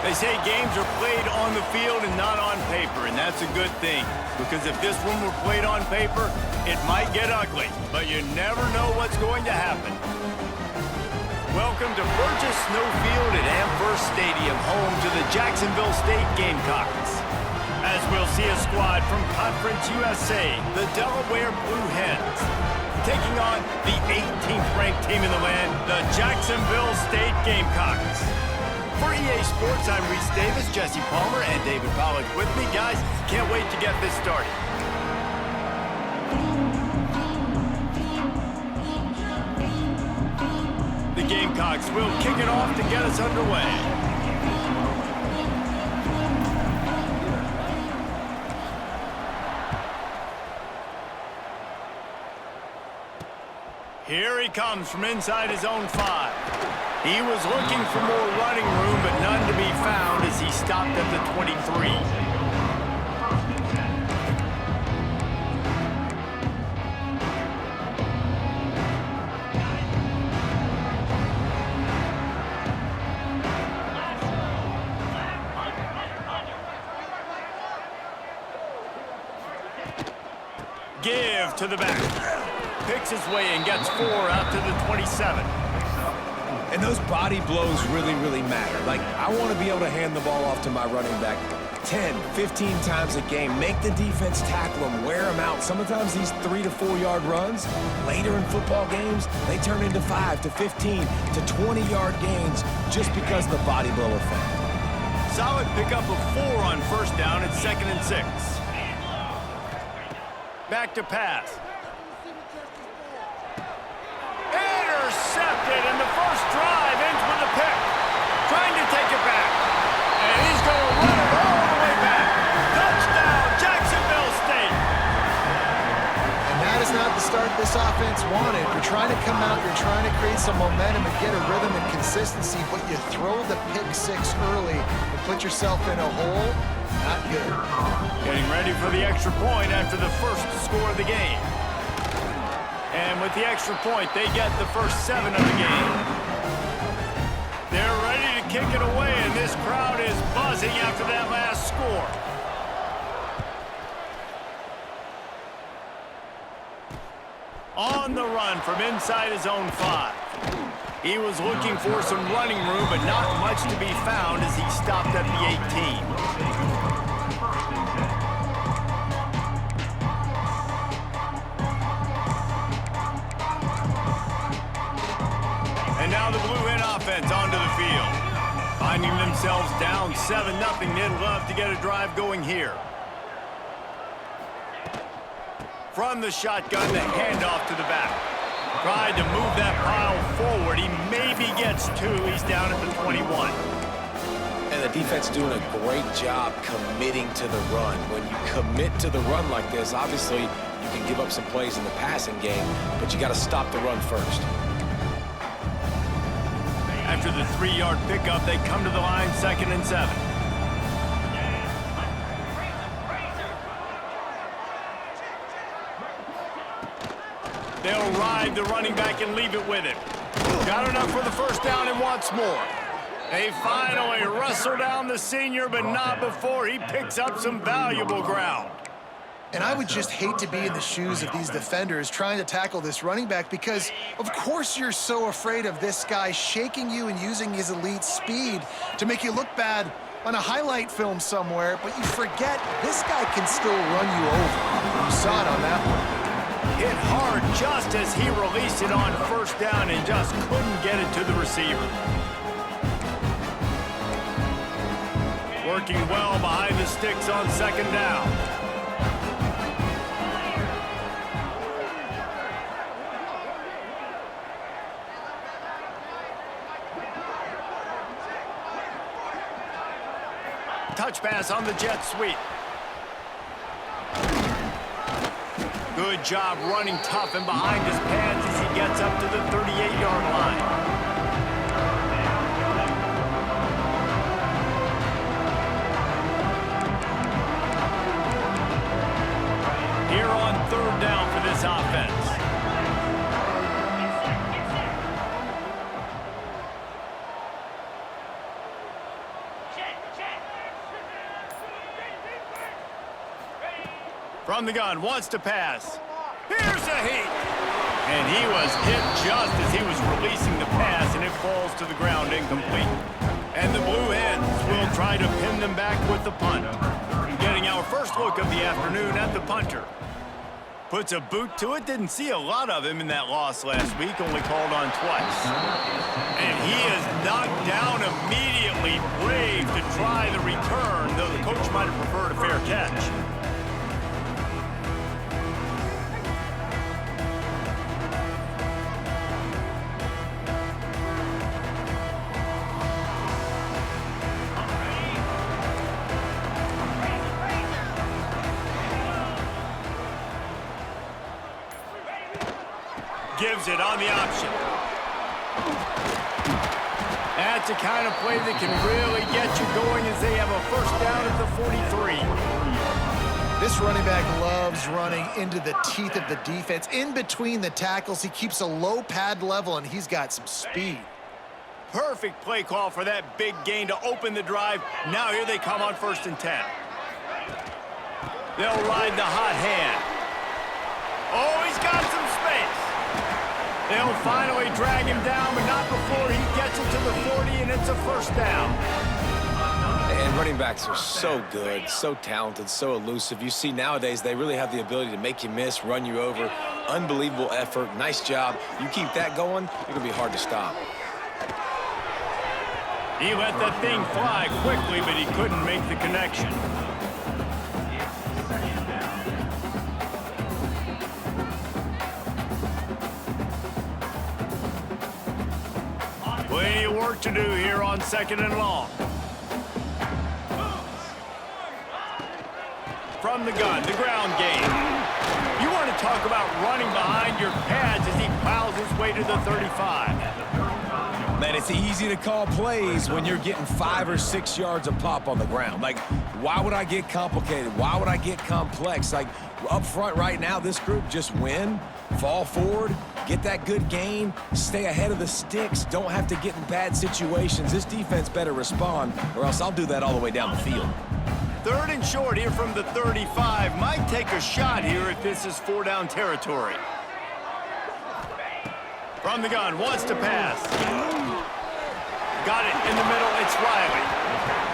They say games are played on the field and not on paper, and that's a good thing. Because if this one were played on paper, it might get ugly, but you never know what's going to happen. Welcome to Burgess Snow Field at Amherst Stadium, home to the Jacksonville State Gamecocks. As we'll see a squad from Conference USA, the Delaware Blue Hens, taking on the 18th ranked team in the land, the Jacksonville State Gamecocks. For EA Sports, I'm Reese Davis, Jesse Palmer, and David Pollack with me. Guys, can't wait to get this started. The Gamecocks will kick it off to get us underway. Here he comes from inside his own 5. He was looking for more running room, but none to be found as he stopped at the 23. Give to the back. Picks his way and gets 4 out to the 27. And those body blows really matter. Like, I want to be able to hand the ball off to my running back 10, 15 times a game. Make the defense tackle them, wear them out. Sometimes these 3 to 4 yard runs, later in football games, they turn into 5 to 15 to 20-yard gains just because of the body blow effect. Solid pickup of 4 on first down at 2nd and 6. Back to pass. Intercepted, and the first drive ends with a pick. Trying to take it back. And he's going to run it all the way back. Touchdown, Jacksonville State. And that is not the start this offense wanted. You're trying to come out, you're trying to create some momentum and get a rhythm and consistency, but you throw the pick 6 early and put yourself in a hole. Not good. Getting ready for the extra point after the first score of the game. And with the extra point, they get the first 7 of the game. They're ready to kick it away, and this crowd is buzzing after that last score. On the run from inside his own 5. He was looking for some running room, but not much to be found as he stopped at the 18. And now the Blue Hen offense onto the field. Finding themselves down 7-0, they'd love to get a drive going here. From the shotgun, the handoff to the back. Tried to move that pile forward. He maybe gets 2. He's down at the 21. And the defense doing a great job committing to the run. When you commit to the run like this, obviously you can give up some plays in the passing game, but you got to stop the run first. After the 3-yard pickup, they come to the line 2nd and 7. They'll ride the running back and leave it with him. Got enough for the first down and wants more. They finally wrestle down the senior, but not before he picks up some valuable ground. And I would just hate to be in the shoes of these defenders trying to tackle this running back because, of course, you're so afraid of this guy shaking you and using his elite speed to make you look bad on a highlight film somewhere, but you forget this guy can still run you over. You saw it on that one. Hit hard just as he released it on first down and just couldn't get it to the receiver. Working well behind the sticks on 2nd down. Touch pass on the jet sweep. Good job running tough and behind his pads as he gets up to the 38-yard line. Here on 3rd down for this offense. From the gun, wants to pass. Here's a heat. And he was hit just as he was releasing the pass, and it falls to the ground incomplete. And the Blue Hens will try to pin them back with the punt. Getting our first look of the afternoon at the punter. Puts a boot to it. Didn't see a lot of him in that loss last week, only called on twice. And he is knocked down immediately. Brave to try the return, though the coach might have preferred a fair catch. Gives it on the option. That's a kind of play that can really get you going as they have a first down at the 43. This running back loves running into the teeth of the defense. In between the tackles, he keeps a low pad level, and he's got some speed. Perfect play call for that big gain to open the drive. Now here they come on 1st and 10. They'll ride the hot hand. Oh, he's got some space. They'll finally drag him down, but not before he gets it to the 40, and it's a first down. And running backs are so good, so talented, so elusive. You see nowadays they really have the ability to make you miss, run you over. Unbelievable effort. Nice job. You keep that going, it'll be hard to stop. He let that thing fly quickly, but he couldn't make the connection. Plenty of work to do here on 2nd and long. From the gun, the ground game. You want to talk about running behind your pads as he plows his way to the 35. Man, it's easy to call plays when you're getting 5 or 6 yards a pop on the ground. Like, why would I get complicated? Why would I get complex? Like, up front right now, this group just win, fall forward, get that good gain, stay ahead of the sticks, don't have to get in bad situations. This defense better respond, or else I'll do that all the way down the field. 3rd and short here from the 35. Might take a shot here if this is 4-down territory. From the gun, wants to pass. Got it in the middle, it's Riley.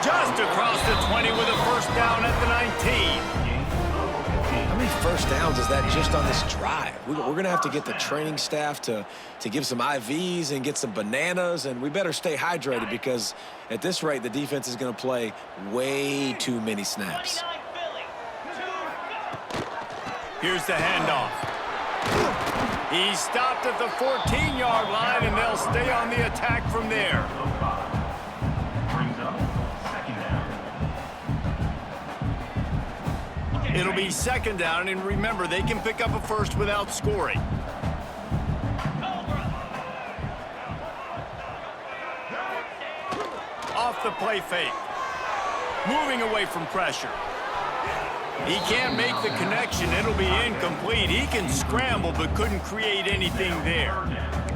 Just across the 20 with a first down at the 19. How many first downs is that just on this drive? We're going to have to get the training staff to give some IVs and get some bananas, and we better stay hydrated because at this rate, the defense is going to play way too many snaps. Here's the handoff. He stopped at the 14-yard line, and they'll stay on the attack from there. It'll be 2nd down, and remember, they can pick up a first without scoring. Off the play fake. Moving away from pressure. He can't make the connection. It'll be incomplete. He can scramble, but couldn't create anything there.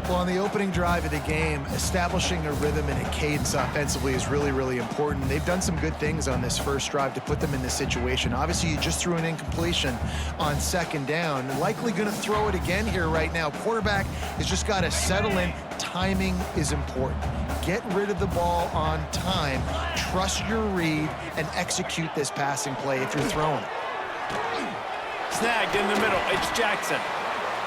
Well, on the opening drive of the game, establishing a rhythm and a cadence offensively is really, really important. They've done some good things on this first drive to put them in this situation. Obviously, you just threw an incompletion on 2nd down. Likely going to throw it again here right now. Quarterback has just got to settle in. Timing is important. Get rid of the ball on time. Trust your read and execute this passing play if you're throwing. Snagged in the middle. It's Jackson.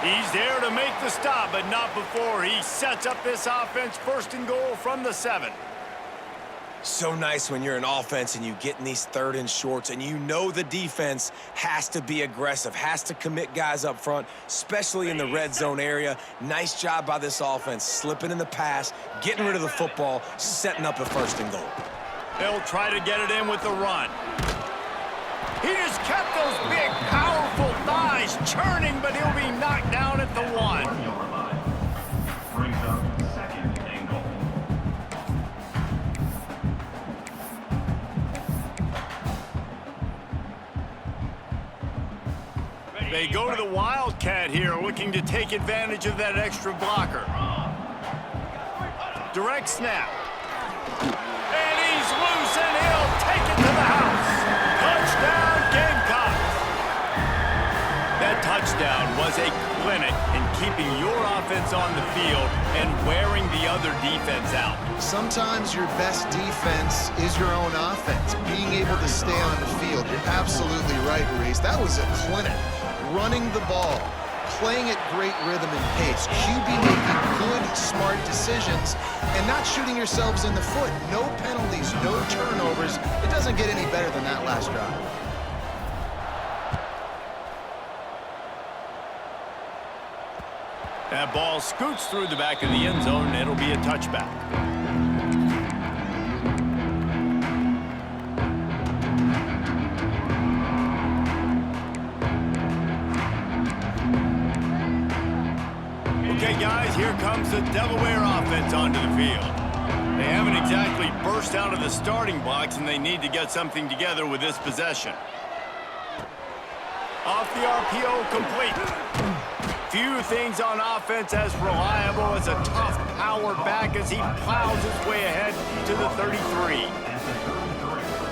He's there to make the stop, but not before he sets up this offense 1st and goal from the 7. So nice when you're an offense and you get in these 3rd and shorts and you know the defense has to be aggressive, has to commit guys up front, especially in the red zone area. Nice job by this offense, slipping in the pass, getting rid of the football, setting up a 1st and goal. They'll try to get it in with the run. He just kept those big, powerful thighs churning, but he'll be knocked down at the 1. Brings up 2nd and goal. They go to the Wildcat here, looking to take advantage of that extra blocker. Direct snap. And he's loose, and he'll take it to the house. Touchdown, Gamecocks. first down was a clinic in keeping your offense on the field and wearing the other defense out. Sometimes your best defense is your own offense, being able to stay on the field. You're absolutely right, Reese. That was a clinic. Running the ball, playing at great rhythm and pace, QB making good, smart decisions, and not shooting yourselves in the foot. No penalties, no turnovers. It doesn't get any better than that last drive. That ball scoots through the back of the end zone, and it'll be a touchback. Okay, guys, here comes the Delaware offense onto the field. They haven't exactly burst out of the starting blocks, and they need to get something together with this possession. Off the RPO, complete. Few things on offense as reliable as a tough power back as he plows his way ahead to the 33.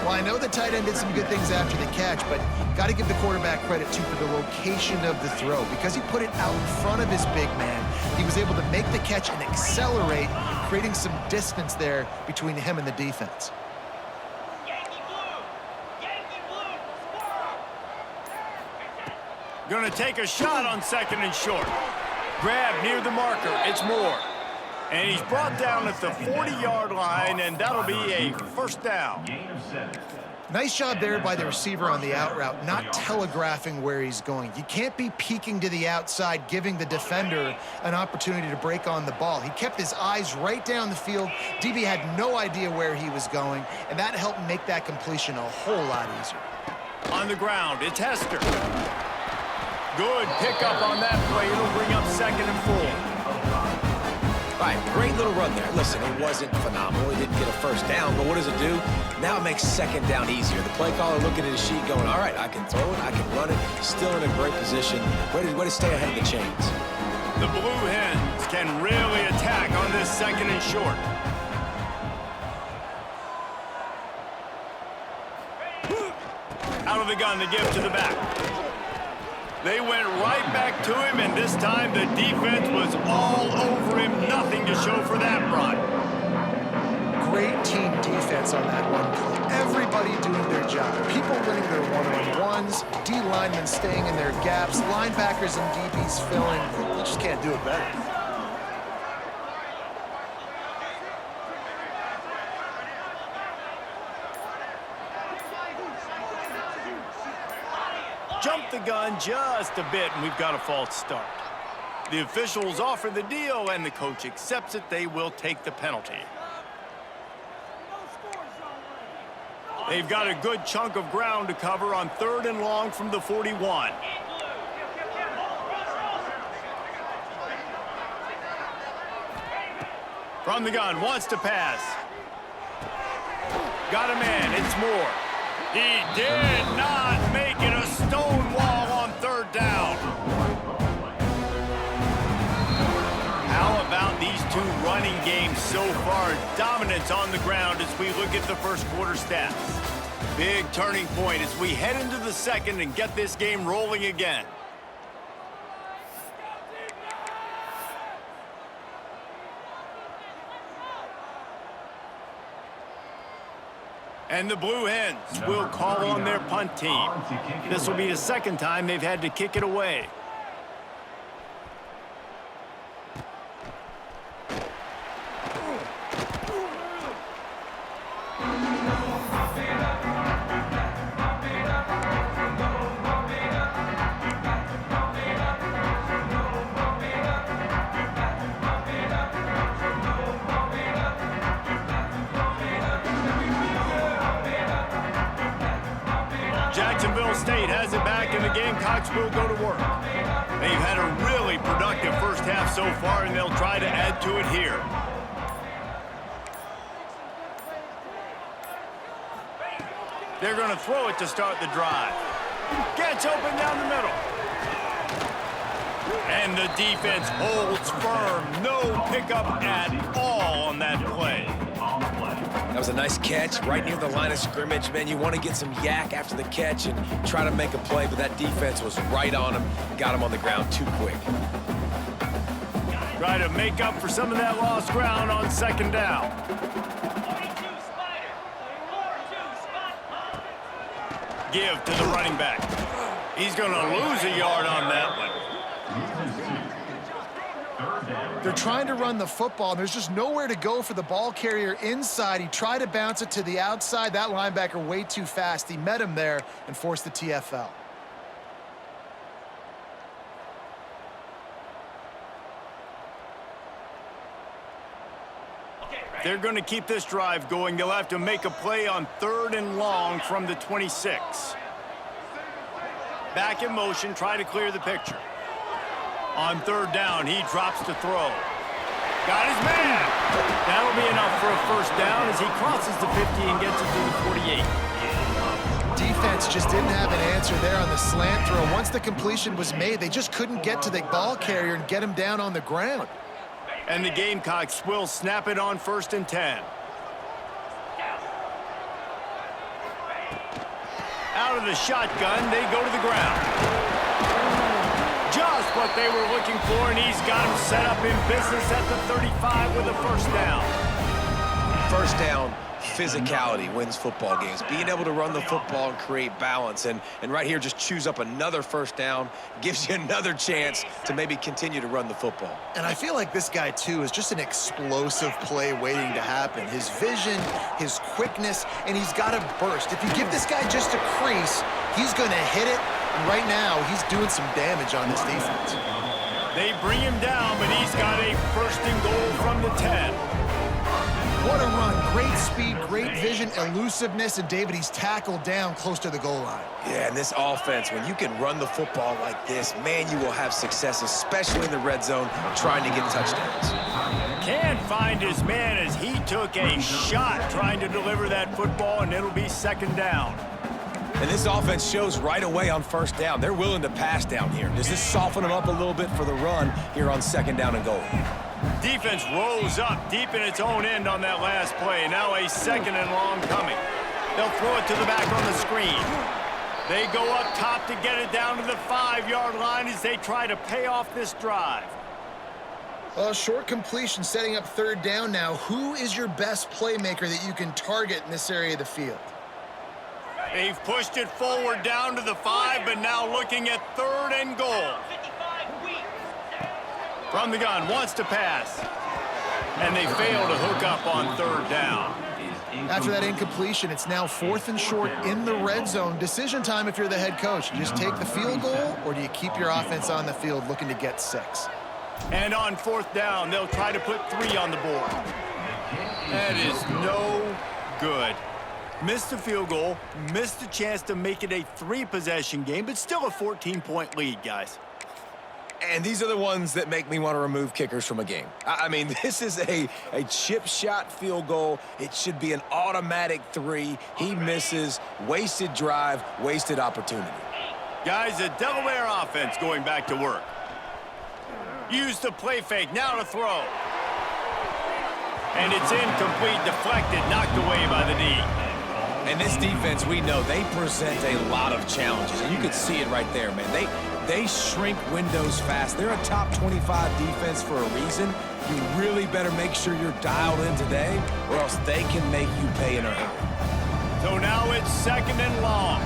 Well, I know the tight end did some good things after the catch, but got to give the quarterback credit, too, for the location of the throw. Because he put it out in front of his big man, he was able to make the catch and accelerate, creating some distance there between him and the defense. Going to take a shot on second and short. Grab near the marker. It's Moore. And he's brought down at the 40-yard line, and that'll be a first down. Nice job there by the receiver on the out route, not telegraphing where he's going. You can't be peeking to the outside, giving the defender an opportunity to break on the ball. He kept his eyes right down the field. DB had no idea where he was going, and that helped make that completion a whole lot easier. On the ground, it's Hester. Good pickup on that play. It'll bring up second and 4. All right, great little run there. Listen, it wasn't phenomenal. He didn't get a first down, but what does it do? Now it makes second down easier. The play caller looking at his sheet going, all right, I can throw it, I can run it. Still in a great position. Way to stay ahead of the chains. The Blue Hens can really attack on this second and short. Out of the gun to give to the back. They went right back to him, and this time the defense was all over him. Nothing to show for that run. Great team defense on that run play. Everybody doing their job. People winning their one-on-ones, D linemen staying in their gaps, linebackers and DBs filling. You just can't do it better. Jumped the gun just a bit, and we've got a false start. The officials offer the deal, and the coach accepts it. They will take the penalty. They've got a good chunk of ground to cover on 3rd and long from the 41. From the gun, wants to pass. Got a man, it's Moore. He did not make it a stone wall on 3rd down. How about these two running games so far? Dominance on the ground as we look at the first quarter stats. Big turning point as we head into the second and get this game rolling again. And the Blue Hens will call on their punt team. This will be the second time they've had to kick it away. Jacksonville State has it back, and the Gamecocks will go to work. They've had a really productive first half so far, and they'll try to add to it here. They're going to throw it to start the drive. Gets open down the middle. And the defense holds firm. No pickup at all on that play. That was a nice catch right near the line of scrimmage. Man, you want to get some yak after the catch and try to make a play, but that defense was right on him. Got him on the ground too quick. Try to make up for some of that lost ground on second down. Give to the running back. He's going to lose a yard on that one. They're trying to run the football, and there's just nowhere to go for the ball carrier inside. He tried to bounce it to the outside. That linebacker way too fast. He met him there and forced the TFL. They're going to keep this drive going. They'll have to make a play on 3rd and long from the 26. Back in motion, try to clear the picture. On 3rd down, he drops to throw. Got his man. That'll be enough for a first down as he crosses the 50 and gets it to the 48. Defense just didn't have an answer there on the slant throw. Once the completion was made, they just couldn't get to the ball carrier and get him down on the ground. And the Gamecocks will snap it on 1st and 10. Out of the shotgun, they go to the ground. Just what they were looking for, and he's got him set up in business at the 35 with a first down. First down, physicality wins football games. Being able to run the football and create balance. And right here, just choose up another first down, gives you another chance to maybe continue to run the football. And I feel like this guy, too, is just an explosive play waiting to happen. His vision, his quickness, and he's got a burst. If you give this guy just a crease, he's going to hit it. And right now, he's doing some damage on this defense. They bring him down, but he's got a 1st and goal from the 10. What a run. Great speed, great vision, elusiveness, and David, he's tackled down close to the goal line. Yeah, and this offense, when you can run the football like this, man, you will have success, especially in the red zone, trying to get touchdowns. Can't find his man as he took a shot trying to deliver that football, and it'll be 2nd down. And this offense shows right away on 1st down. They're willing to pass down here. Does this soften them up a little bit for the run here on 2nd down and goal? Defense rose up deep in its own end on that last play. Now a 2nd and long coming. They'll throw it to the back on the screen. They go up top to get it down to the 5-yard line as they try to pay off this drive. Well, short completion setting up 3rd down now. Who is your best playmaker that you can target in this area of the field? They've pushed it forward down to the 5, but now looking at 3rd and goal. From the gun, wants to pass. And they fail to hook up on 3rd down. After that incompletion, it's now 4th and short in the red zone. Decision time if you're the head coach. You just take the field goal, or do you keep your offense on the field looking to get 6? And on 4th down, they'll try to put 3 on the board. That is no good. Missed the field goal, missed the chance to make it a 3-possession game, but still a 14-point lead, guys. And these are the ones that make me want to remove kickers from a game. I mean, this is a chip shot field goal. It should be an automatic 3. He misses, wasted drive, wasted opportunity. Guys, the Delaware offense going back to work. Use the play fake, now to throw. And it's incomplete, deflected, knocked away by the D. And this defense, we know, they present a lot of challenges. And you can see it right there, man. They shrink windows fast. They're a top 25 defense for a reason. You really better make sure you're dialed in today, or else they can make you pay in a hurry. So now it's 2nd and long.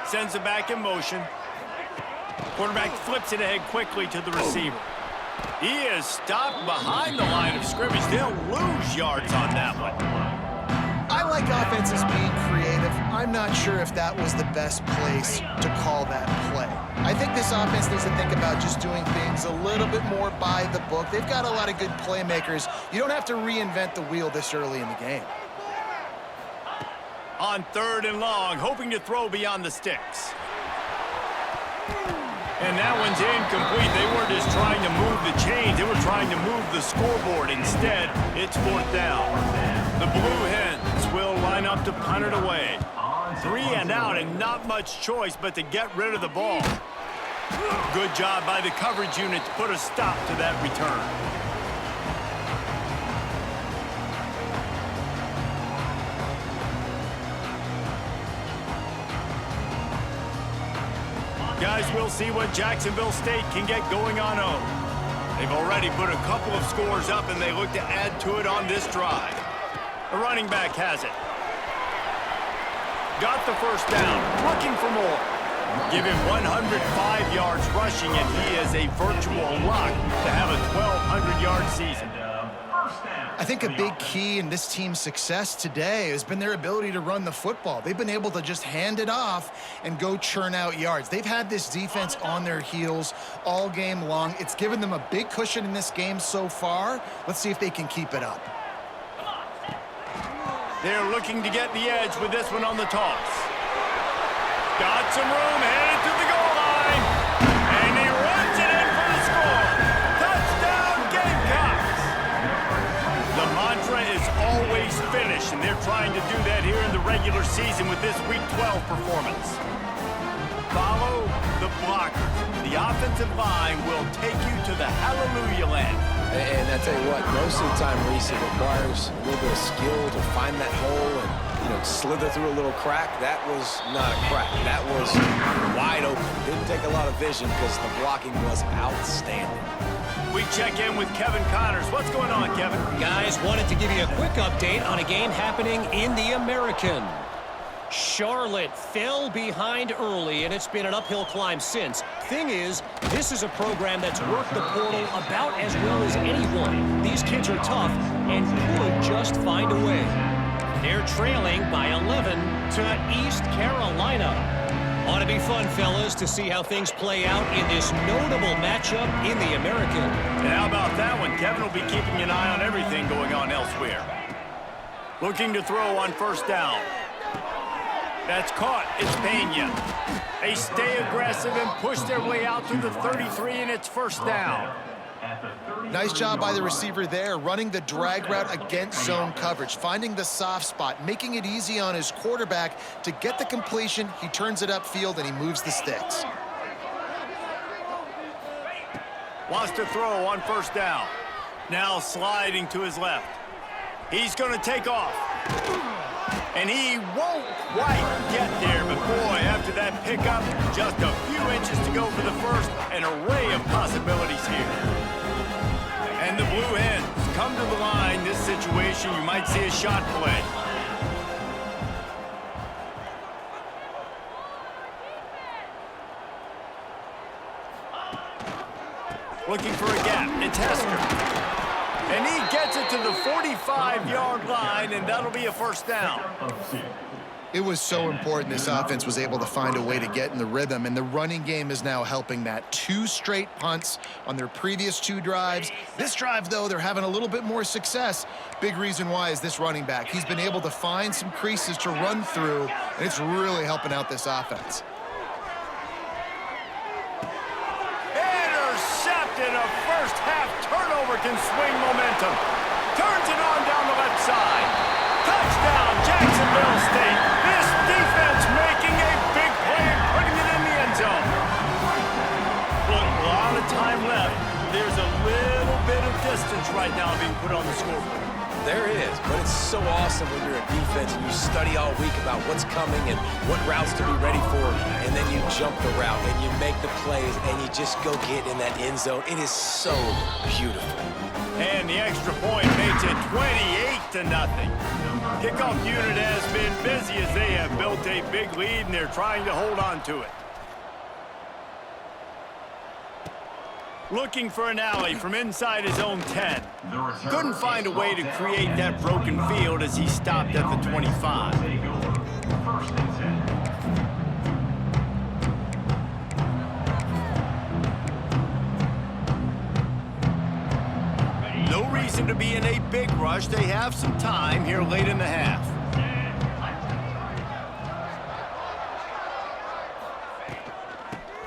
Sends it back in motion. Quarterback flips it ahead quickly to the receiver. He is stopped behind the line of scrimmage. They'll lose yards on that one. I like offenses being creative. I'm not sure if that was the best place to call that play. I think this offense needs to think about just doing things a little bit more by the book. They've got a lot of good playmakers. You don't have to reinvent the wheel this early in the game. On 3rd and long, hoping to throw beyond the sticks. And that one's incomplete. They weren't just trying to move the chains. They were trying to move the scoreboard. Instead, it's 4th down. The Blue Hens will line up to punt it away. 3 and out, and not much choice but to get rid of the ball. Good job by the coverage unit to put a stop to that return. Guys, we'll see what Jacksonville State can get going on home. They've already put a couple of scores up, and they look to add to it on this drive. The running back has it. Got the first down, looking for more. Give him 105 yards rushing, and he is a virtual lock to have a 1,200-yard season. I think a big key in this team's success today has been their ability to run the football. They've been able to just hand it off and go churn out yards. They've had this defense on their heels all game long. It's given them a big cushion in this game so far. Let's see if they can keep it up. They're looking to get the edge with this one on the toss. Got some room, headed to the goal line, and he runs it in for the score. Touchdown, Gamecocks! The mantra is always finish, and they're trying to do that here in the regular season with this Week 12 performance. Follow the blockers. The offensive line will take you to the hallelujah land. And I tell you what, most of the time, Reese, it requires a little bit of skill to find that hole and, slither through a little crack. That was not a crack. That was wide open. Didn't take a lot of vision because the blocking was outstanding. We check in with Kevin Connors. What's going on, Kevin? Guys, wanted to give you a quick update on a game happening in the American. Charlotte fell behind early, and it's been an uphill climb since. Thing is, this is a program that's worked the portal about as well as anyone. These kids are tough and could just find a way. They're trailing by 11 to East Carolina. Ought to be fun, fellas, to see how things play out in this notable matchup in the American. And how about that one? Kevin will be keeping an eye on everything going on elsewhere. Looking to throw on first down. That's caught. It's Pena. They stay aggressive and push their way out to the 33, and it's first down. Nice job by the receiver there, running the drag route against zone coverage, finding the soft spot, making it easy on his quarterback to get the completion. He turns it upfield, and he moves the sticks. Wants to throw on first down. Now sliding to his left. He's going to take off. And he won't quite get there, but boy, after that pickup, just a few inches to go for the first. An array of possibilities here. And the Blue Hens come to the line. This situation, you might see a shot play. Looking for a gap. It's Hester. And he gets it to the 45-yard line, and that'll be a first down. It was so important this offense was able to find a way to get in the rhythm, and the running game is now helping that. 2 straight punts on their previous 2 drives. This drive, though, they're having a little bit more success. Big reason why is this running back. He's been able to find some creases to run through, and it's really helping out this offense. Intercepted. A first-half turnover can swing momentum. Turns it on down the left side. Touchdown, Jacksonville State. This defense making a big play and putting it in the end zone. Look, a lot of time left. There's a little bit of distance right now being put on the scoreboard. There is, but it's so awesome when you're a defense and you study all week about what's coming and what routes to be ready for, and then you jump the route and you make the plays and you just go get in that end zone. It is so beautiful. And the extra point makes it 28-0. Kickoff unit has been busy as they have built a big lead, and they're trying to hold on to it. Looking for an alley from inside his own 10. Couldn't find a way to create that broken field as he stopped at the 25. First and 10. No reason to be in a big rush. They have some time here late in the half.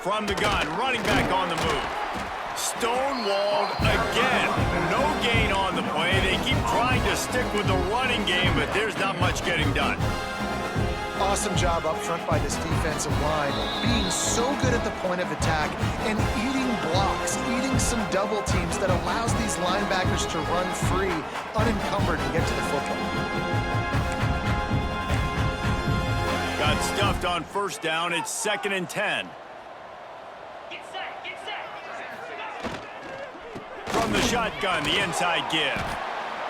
From the gun, running back on the move. Stonewalled again. No gain on the play. They keep trying to stick with the running game, but there's not much getting done. Awesome job up front by this defensive line, being so good at the point of attack and eating blocks, eating some double teams that allows these linebackers to run free, unencumbered, and get to the football. Got stuffed on first down. It's 2nd and 10. From the shotgun, the inside give.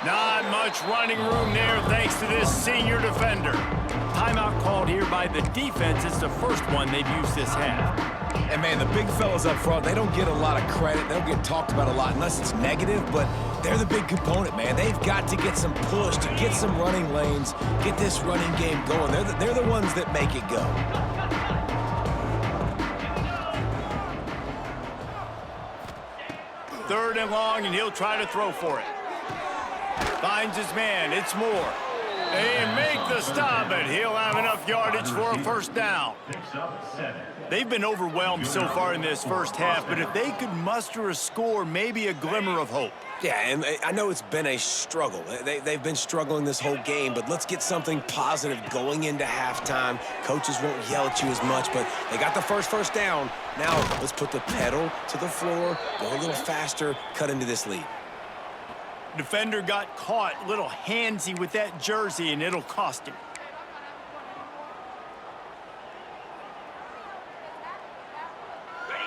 Not much running room there thanks to this senior defender. Timeout called here by the defense. It's the first one they've used this half. And, man, the big fellas up front, they don't get a lot of credit. They don't get talked about a lot unless it's negative, but they're the big component, man. They've got to get some push, to get some running lanes, get this running game going. They're the ones that make it go. Third and long, and he'll try to throw for it. Finds his man. It's Moore. They make the stop, and he'll have enough yardage for a first down. They've been overwhelmed so far in this first half, but if they could muster a score, maybe a glimmer of hope. Yeah, and I know it's been a struggle. They've been struggling this whole game, but let's get something positive going into halftime. Coaches won't yell at you as much, but they got the first down. Now let's put the pedal to the floor, go a little faster, cut into this lead. Defender got caught a little handsy with that jersey, and it'll cost him.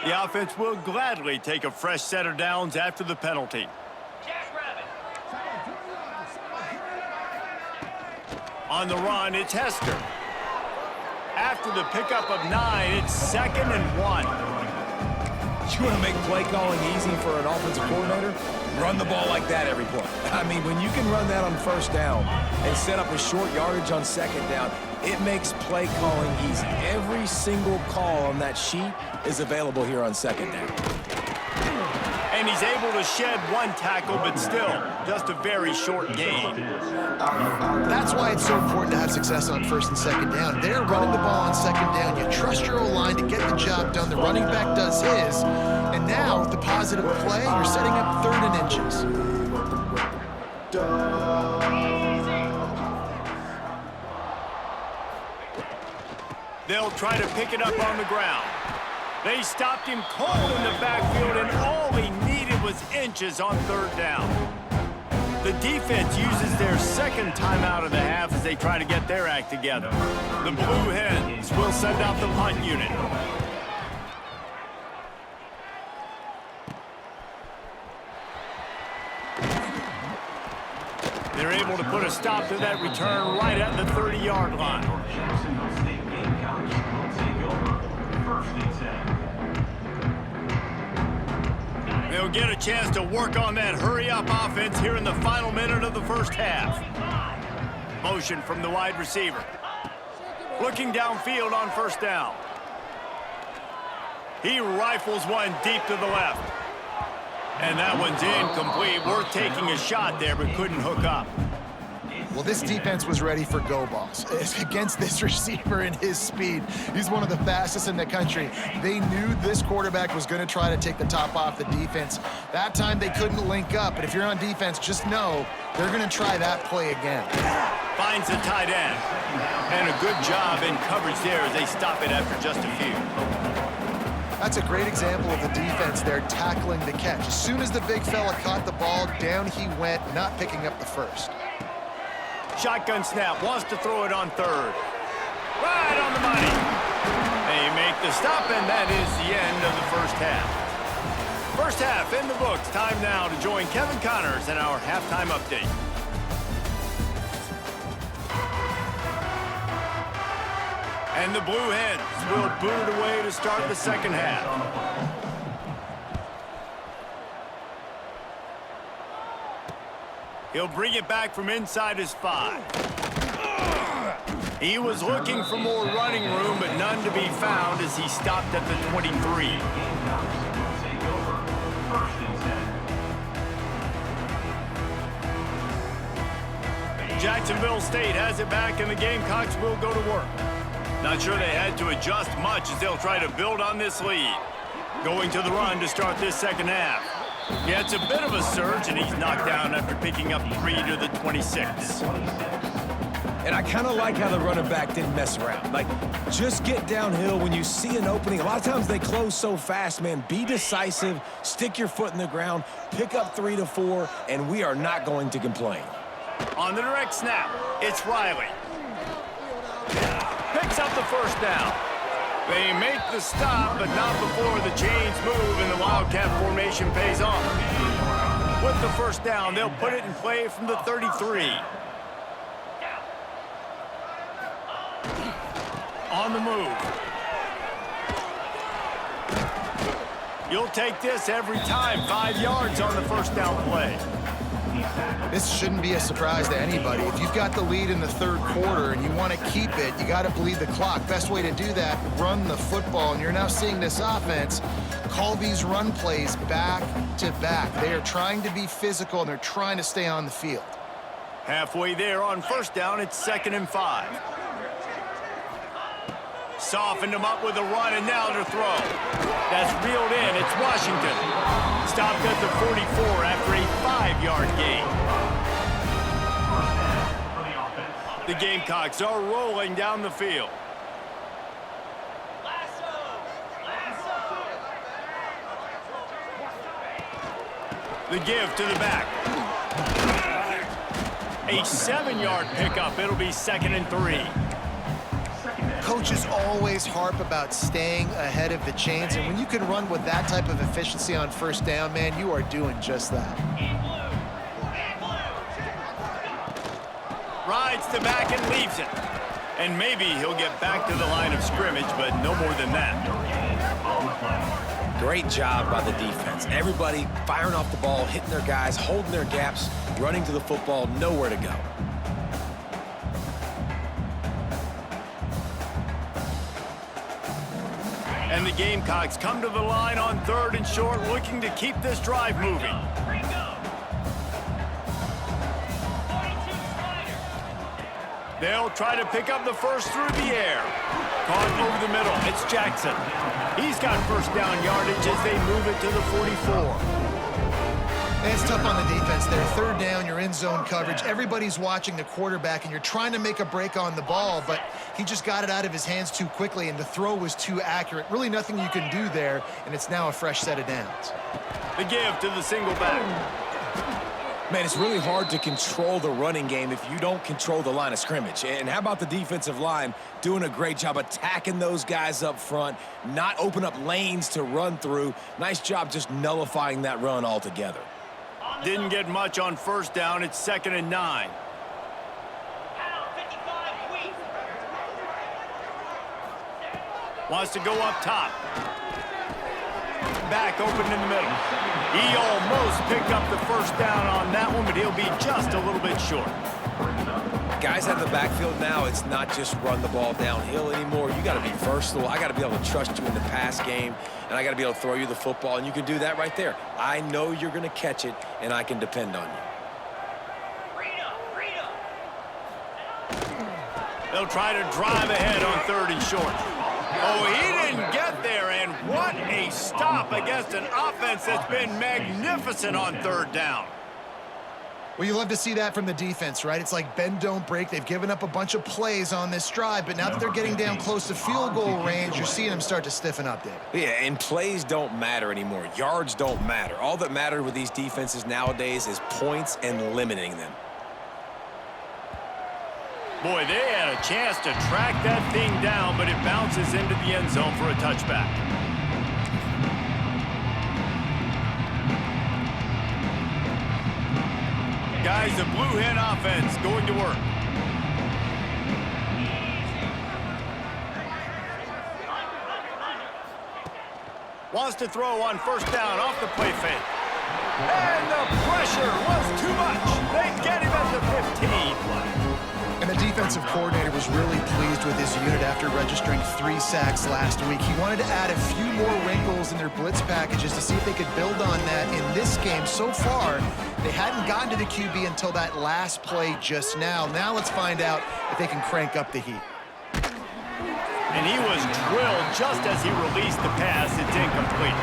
The offense will gladly take a fresh set of downs after the penalty. On the run, it's Hester. After the pickup of 9, it's 2nd and 1. You want to make play calling easy for an offensive coordinator? Run the ball like that every play. I mean, when you can run that on first down and set up a short yardage on second down, it makes play calling easy. Every single call on that sheet is available here on second down. And he's able to shed one tackle, but still, just a very short gain. That's why it's so important to have success on first and second down. They're running the ball on second down. You trust your O-line to get the job done. The running back does his. And now, with the positive play, you're setting up 3rd and inches. They'll try to pick it up on the ground. They stopped him cold in the backfield, and all he needed was inches on 3rd down. The defense uses their 2nd timeout of the half as they try to get their act together. The Blue Hens will send out the punt unit. They're able to put a stop to that return right at the 30-yard line. Jacksonville State Gamecocks will take over 1st and 10. They'll get a chance to work on that hurry-up offense here in the final minute of the first half. Motion from the wide receiver. Looking downfield on first down. He rifles one deep to the left. And that one's incomplete. Worth taking a shot there, but couldn't hook up. Well, this defense was ready for go balls. Against this receiver and his speed, he's one of the fastest in the country. They knew this quarterback was going to try to take the top off the defense. That time they couldn't link up, but if you're on defense, just know they're going to try that play again. Finds the tight end. And a good job in coverage there as they stop it after just a few. That's a great example of the defense there tackling the catch. As soon as the big fella caught the ball, down he went, not picking up the first. Shotgun snap, wants to throw it on 3rd. Right on the money. They make the stop, and that is the end of the first half. First half in the books. Time now to join Kevin Connors in our halftime update. And the Blue Hens will boot it away to start the second half. He'll bring it back from inside his 5. He was looking for more running room, but none to be found as he stopped at the 23. Jacksonville State has it back, and the Gamecocks will go to work. Not sure they had to adjust much as they'll try to build on this lead. Going to the run to start this second half. Yeah, it's a bit of a surge, and he's knocked down after picking up 3 to the 26. And I kind of like how the running back didn't mess around. Like, just get downhill when you see an opening. A lot of times they close so fast, man. Be decisive, stick your foot in the ground, pick up 3 to 4, and we are not going to complain. On the direct snap, it's Riley. Picks up the first down. They make the stop, but not before the chains move and the Wildcat formation pays off. With the first down, they'll put it in play from the 33. On the move. You'll take this every time. 5 yards on the first down play. This shouldn't be a surprise to anybody. If you've got the lead in the third quarter and you want to keep it, you got to bleed the clock. Best way to do that, run the football. And you're now seeing this offense call these run plays back to back. They are trying to be physical, and they're trying to stay on the field. Halfway there on first down, it's 2nd and 5. Softened him up with a run, and now to throw. That's reeled in. It's Washington. Stopped at the 44 after a 5-yard gain. The Gamecocks are rolling down the field. The give to the back. A 7-yard pickup. It'll be 2nd and 3. Coaches always harp about staying ahead of the chains, and when you can run with that type of efficiency on first down, man, you are doing just that. Rides the back and leaves it. And maybe he'll get back to the line of scrimmage, but no more than that. Great job by the defense. Everybody firing off the ball, hitting their guys, holding their gaps, running to the football, nowhere to go. And the Gamecocks come to the line on 3rd and short, looking to keep this drive moving. They'll try to pick up the first through the air. Caught over the middle. It's Jackson. He's got first down yardage as they move it to the 44. And it's tough on the defense there. 3rd down, you're in zone coverage. Everybody's watching the quarterback, and you're trying to make a break on the ball, but he just got it out of his hands too quickly, and the throw was too accurate. Really nothing you can do there, and it's now a fresh set of downs. The give to the single back. Man, it's really hard to control the running game if you don't control the line of scrimmage. And how about the defensive line doing a great job attacking those guys up front, not open up lanes to run through. Nice job just nullifying that run altogether. Didn't get much on first down. It's 2nd and 9. Wants to go up top. Back open in the middle. He almost picked up the first down on that one, but he'll be just a little bit short. Guys out of the backfield now, it's not just run the ball downhill anymore. You got to be versatile. I got to be able to trust you in the pass game, and I got to be able to throw you the football, and you can do that right there. I know you're going to catch it, and I can depend on you. They'll try to drive ahead on 3rd and short. Oh, he didn't get there, and what a stop against an offense that's been magnificent on 3rd down. Well, you love to see that from the defense, right? It's like bend, don't break. They've given up a bunch of plays on this drive, but now that they're getting down close to field goal range, you're seeing them start to stiffen up, David. Yeah, and plays don't matter anymore. Yards don't matter. All that matters with these defenses nowadays is points and limiting them. Boy, they had a chance to track that thing down, but it bounces into the end zone for a touchback. Guys, the Blue Hen offense going to work. Wants to throw on first down off the play fake. And the pressure was too much. They get him at the 15. And the defensive coordinator was really pleased with his unit after registering 3 sacks last week. He wanted to add a few more wrinkles in their blitz packages to see if they could build on that in this game. So far, they hadn't gotten to the QB until that last play just now. Now let's find out if they can crank up the heat. And he was drilled just as he released the pass. It's incomplete.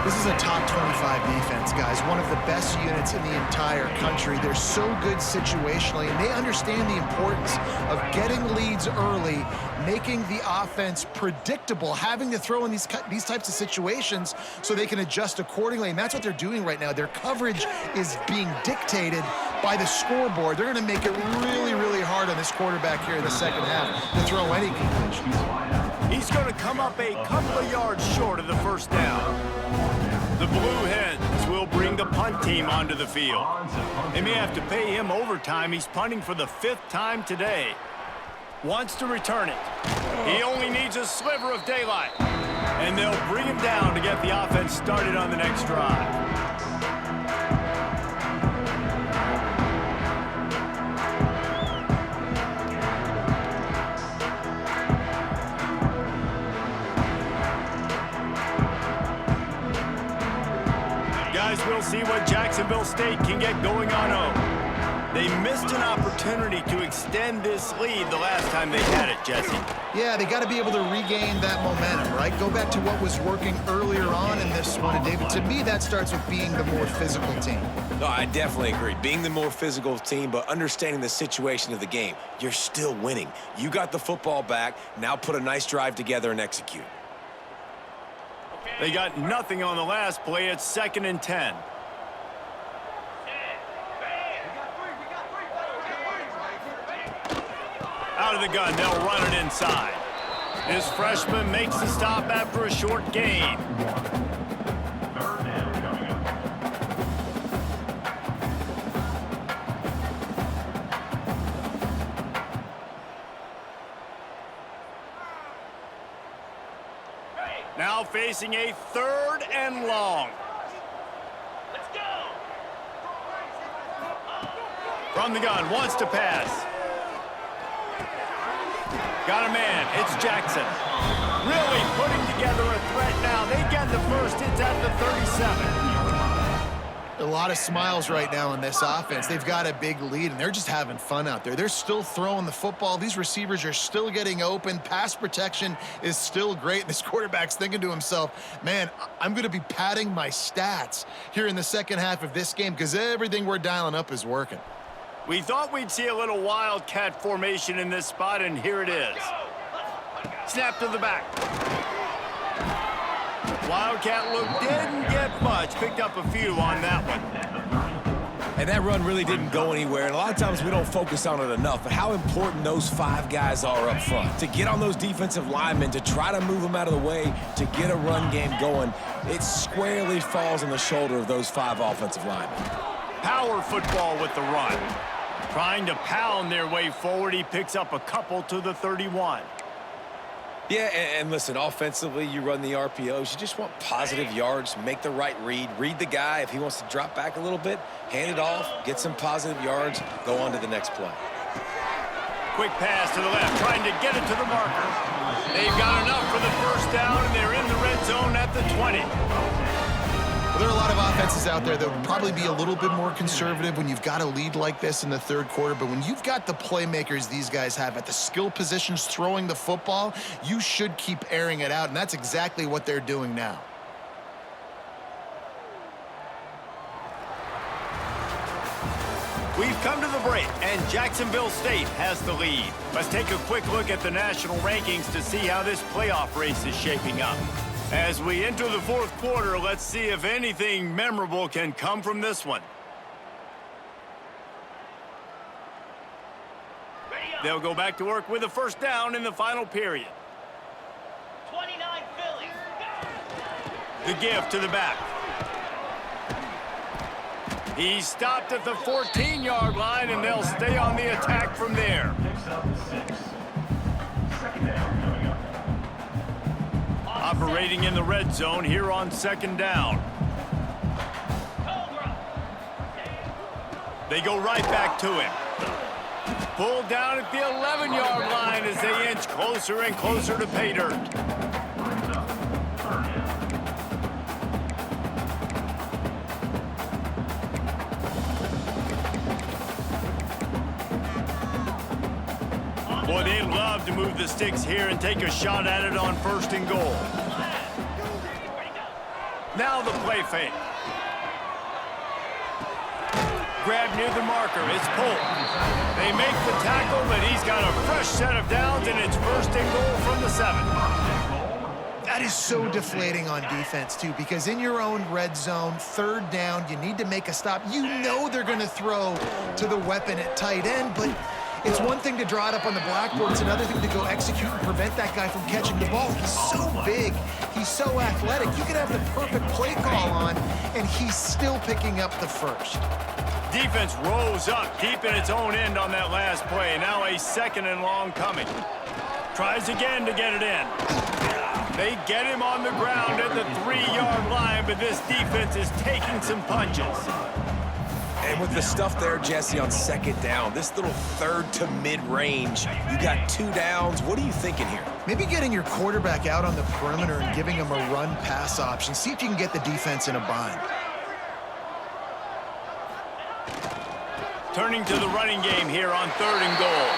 This is a top 25 defense, guys. One of the best units in the entire country. They're so good situationally, and they understand the importance of getting leads early, making the offense predictable, having to throw in these types of situations so they can adjust accordingly, and that's what they're doing right now. Their coverage is being dictated by the scoreboard. They're going to make it really, really hard on this quarterback here in the second half to throw any completions. He's going to come up a couple of yards short of the first down. The Blue Hens will bring the punt team onto the field. They may have to pay him overtime. He's punting for the 5th time today. Wants to return it. He only needs a sliver of daylight. And they'll bring him down to get the offense started on the next drive. Guys, we'll see what Jacksonville State can get going on home. They missed an opportunity to extend this lead the last time they had it, Jesse. Yeah, they got to be able to regain that momentum, right? Go back to what was working earlier on in this one. And, David, to me, that starts with being the more physical team. No, I definitely agree. Being the more physical team, but understanding the situation of the game. You're still winning. You got the football back. Now put a nice drive together and execute. They got nothing on the last play. It's 2nd and 10. Out of the gun, they'll run it inside. This freshman makes the stop after a short gain. Now facing a 3rd and long. Let's go. From the gun, wants to pass. Got a man, it's Jackson. Really putting together a threat now. They get the first, it's at the 37. A lot of smiles right now in this offense. They've got a big lead, and they're just having fun out there. They're still throwing the football. These receivers are still getting open. Pass protection is still great. This quarterback's thinking to himself, man, I'm going to be padding my stats here in the second half of this game because everything we're dialing up is working. We thought we'd see a little wildcat formation in this spot, and here it is. Snap to the back. Wildcat look didn't get much. Picked up a few on that one. And that run really didn't go anywhere. And a lot of times we don't focus on it enough. But how important those 5 guys are up front. To get on those defensive linemen, to try to move them out of the way, to get a run game going, it squarely falls on the shoulder of those 5 offensive linemen. Power football with the run. Trying to pound their way forward. He picks up a couple to the 31. Yeah, and listen, offensively, you run the RPOs. You just want positive yards, make the right read the guy. If he wants to drop back a little bit, hand it off, get some positive yards, go on to the next play. Quick pass to the left, trying to get it to the marker. They've got enough for the first down, and they're in the red zone at the 20. Well, there are a lot of offenses out there that would probably be a little bit more conservative when you've got a lead like this in the 3rd quarter. But when you've got the playmakers these guys have at the skill positions throwing the football, you should keep airing it out. And that's exactly what they're doing now. We've come to the break, and Jacksonville State has the lead. Let's take a quick look at the national rankings to see how this playoff race is shaping up. As we enter the 4th quarter, let's see if anything memorable can come from this one. They'll go back to work with a first down in the final period. 29 Phillies. The give to the back. He's stopped at the 14-yard line, and they'll stay on the attack from there. Operating in the red zone here on 2nd down. They go right back to him. Pulled down at the 11-yard line as they inch closer and closer to pay dirt. Boy, they'd love to move the sticks here and take a shot at it on 1st and goal. Now the play fake. Grab near the marker. It's Polk. They make the tackle, but he's got a fresh set of downs, and it's first and goal from the 7. That is so deflating on defense, too, because in your own red zone, 3rd down, you need to make a stop. You know they're going to throw to the weapon at tight end, but it's one thing to draw it up on the blackboard. It's another thing to go execute and prevent that guy from catching the ball. He's so big. He's so athletic. You could have the perfect play call on, and he's still picking up the first. Defense rose up deep in its own end on that last play. Now a 2nd and long coming. Tries again to get it in. They get him on the ground at the 3-yard line, but this defense is taking some punches. And with the stuff there, Jesse, on 2nd down, this little 3rd to mid-range, you got 2 downs. What are you thinking here? Maybe getting your quarterback out on the perimeter and giving him a run-pass option. See if you can get the defense in a bind. Turning to the running game here on 3rd and goal.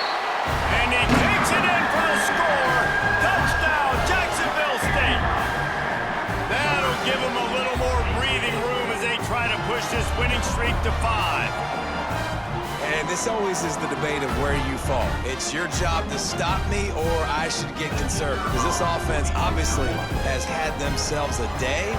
And he takes it in for a score. Touchdown, Jacksonville State. That'll give him a little more breathing room as they try to push this winning streak to 5. And this always is the debate of where you fall. It's your job to stop me, or I should get conservative. Because this offense obviously has had themselves a day.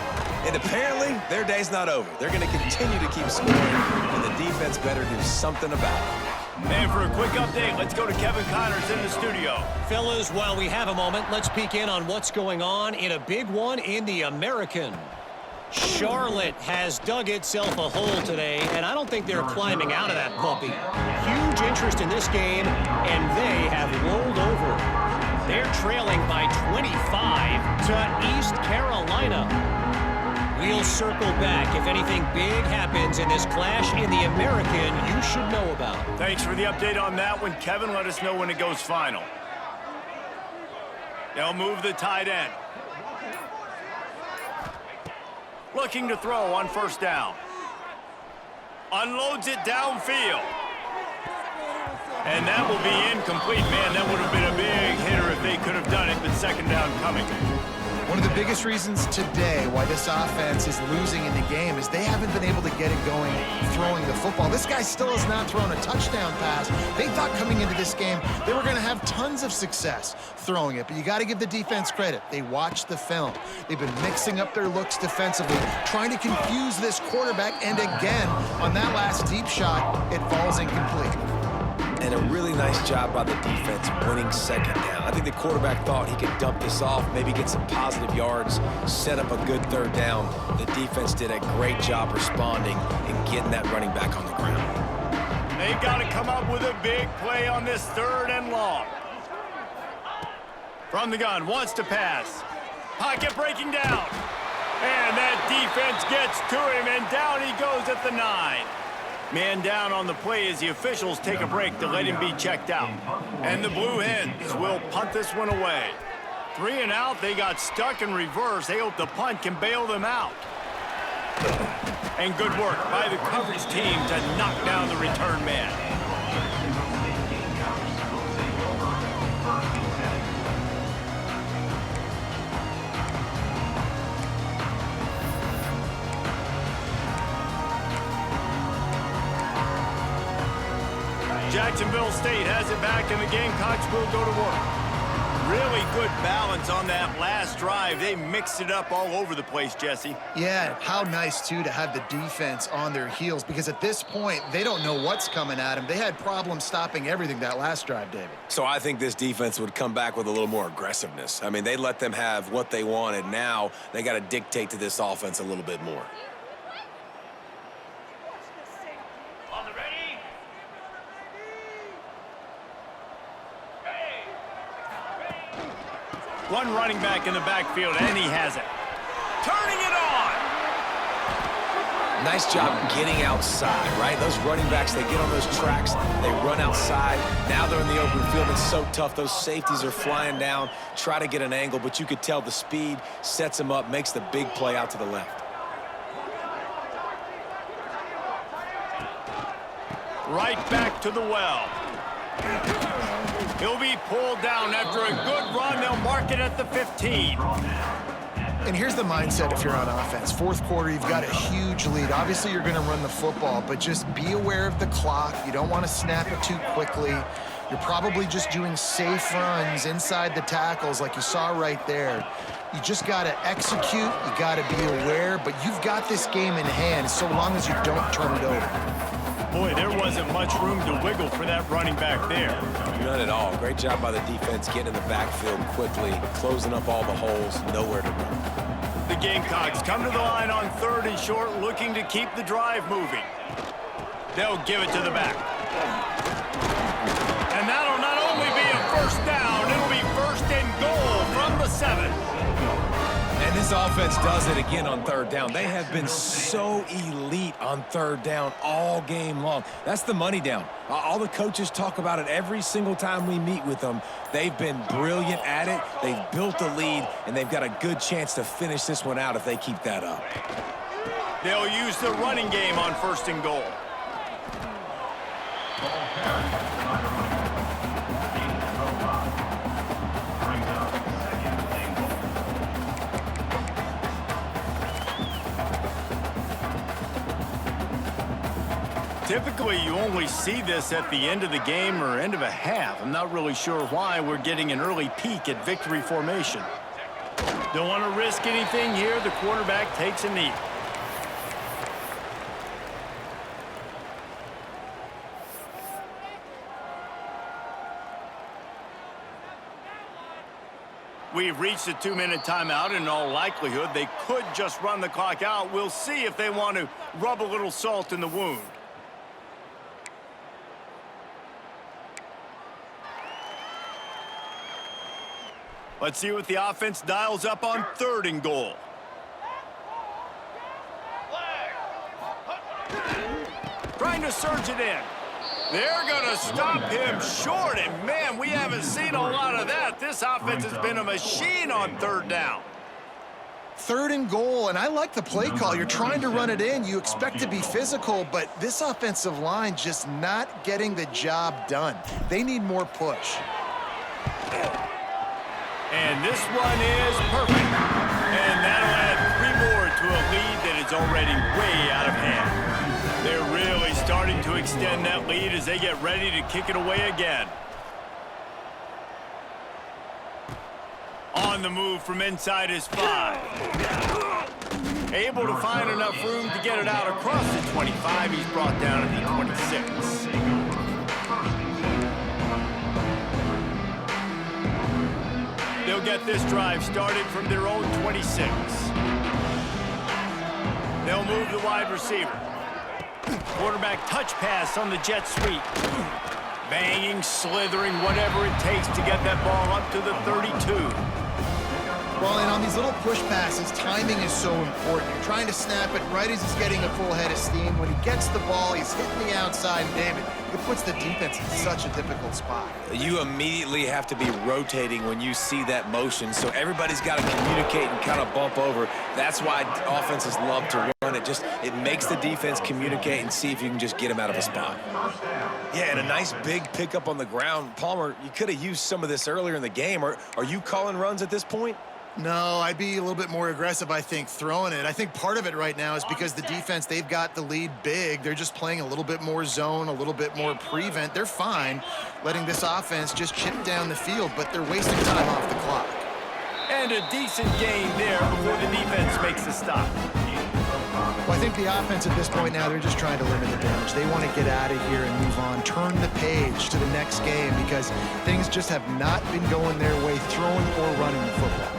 And apparently, their day's not over. They're going to continue to keep scoring, and the defense better do something about it. And for a quick update, let's go to Kevin Connors in the studio. Fellas, while we have a moment, let's peek in on what's going on in a big one in the American. Charlotte has dug itself a hole today, and I don't think they're climbing out of that puppy. Huge interest in this game, and they have rolled over. They're trailing by 25 to East Carolina. We'll circle back if anything big happens in this clash in the American you should know about. Thanks for the update on that one, Kevin. Let us know when it goes final. They'll move the tight end. Looking to throw on 1st down. Unloads it downfield. And that will be incomplete. Man, that would have been a big hitter if they could have done it, but 2nd down coming. One of the biggest reasons today why this offense is losing in the game is they haven't been able to get it going throwing the football. This guy still has not thrown a touchdown pass. They thought coming into this game they were going to have tons of success throwing it, but you got to give the defense credit. They watched the film. They've been mixing up their looks defensively, trying to confuse this quarterback, and again, on that last deep shot, it falls incomplete. And a really nice job by the defense winning 2nd down. I think the quarterback thought he could dump this off, maybe get some positive yards, set up a good 3rd down. The defense did a great job responding and getting that running back on the ground. They've got to come up with a big play on this 3rd and long. From the gun, wants to pass. Pocket breaking down. And that defense gets to him, and down he goes at the 9. Man down on the play as the officials take a break to let him be checked out. And the Blue Hens will punt this one away. 3 and out, they got stuck in reverse. They hope the punt can bail them out. And good work by the coverage team to knock down the return man. Jacksonville State has it back, and the Gamecocks will go to work. Really good balance on that last drive. They mixed it up all over the place, Jesse. Yeah, how nice, too, to have the defense on their heels, because at this point, they don't know what's coming at them. They had problems stopping everything that last drive, David. So I think this defense would come back with a little more aggressiveness. I mean, they let them have what they wanted. Now they got to dictate to this offense a little bit more. One running back in the backfield, and he has it. Turning it on! Nice job getting outside, right? Those running backs, they get on those tracks, they run outside. Now they're in the open field. It's so tough. Those safeties are flying down, try to get an angle, but you could tell the speed sets them up, makes the big play out to the left. Right back to the well. He'll be pulled down after a good run. They'll mark it at the 15. And here's the mindset if you're on offense. Fourth quarter, you've got a huge lead. Obviously, you're going to run the football, but just be aware of the clock. You don't want to snap it too quickly. You're probably just doing safe runs inside the tackles like you saw right there. You just got to execute. You got to be aware, but you've got this game in hand so long as you don't turn it over. Boy, there wasn't much room to wiggle for that running back there. None at all. Great job by the defense getting in the backfield quickly, closing up all the holes, nowhere to run. The Gamecocks come to the line on 3rd and short, looking to keep the drive moving. They'll give it to the back. And that'll not only be a first down, it'll be 1st and goal from the 7. And this offense does it again on 3rd down. They have been so elite on 3rd down all game long. That's the money down. All the coaches talk about it every single time we meet with them. They've been brilliant at it. They've built a lead, and they've got a good chance to finish this one out if they keep that up. They'll use the running game on 1st and goal. Typically, you only see this at the end of the game or end of a half. I'm not really sure why we're getting an early peek at victory formation. Don't want to risk anything here. The quarterback takes a knee. We've reached a 2-minute timeout. In all likelihood, they could just run the clock out. We'll see if they want to rub a little salt in the wound. Let's see what the offense dials up on 3rd and goal. Trying to surge it in. They're going to stop him short, and man, we haven't seen a lot of that. This offense has been a machine on 3rd down. 3rd and goal, and I like the play call. You're trying to run it in. You expect to be physical, but this offensive line just not getting the job done. They need more push. And this one is perfect. And that'll add 3 more to a lead that is already way out of hand. They're really starting to extend that lead as they get ready to kick it away again. On the move from inside his 5. Able to find enough room to get it out across the 25. He's brought down at the 26. They'll get this drive started from their own 26. They'll move the wide receiver. Quarterback touch pass on the jet sweep. Banging, slithering, whatever it takes to get that ball up to the 32. Well, and on these little push passes, timing is so important. You're trying to snap it right as he's getting a full head of steam. When he gets the ball, he's hitting the outside, and David, it puts the defense in such a difficult spot. You immediately have to be rotating when you see that motion, so everybody's got to communicate and kind of bump over. That's why offenses love to run it. It makes the defense communicate and see if you can just get him out of a spot. Yeah, and a nice big pickup on the ground. Palmer, you could have used some of this earlier in the game. Are you calling runs at this point? No, I'd be a little bit more aggressive, I think, throwing it. I think part of it right now is because the defense, they've got the lead big. They're just playing a little bit more zone, a little bit more prevent. They're fine letting this offense just chip down the field, but they're wasting time off the clock. And a decent gain there before the defense makes a stop. Well, I think the offense at this point now, they're just trying to limit the damage. They want to get out of here and move on, turn the page to the next game because things just have not been going their way, throwing or running the football.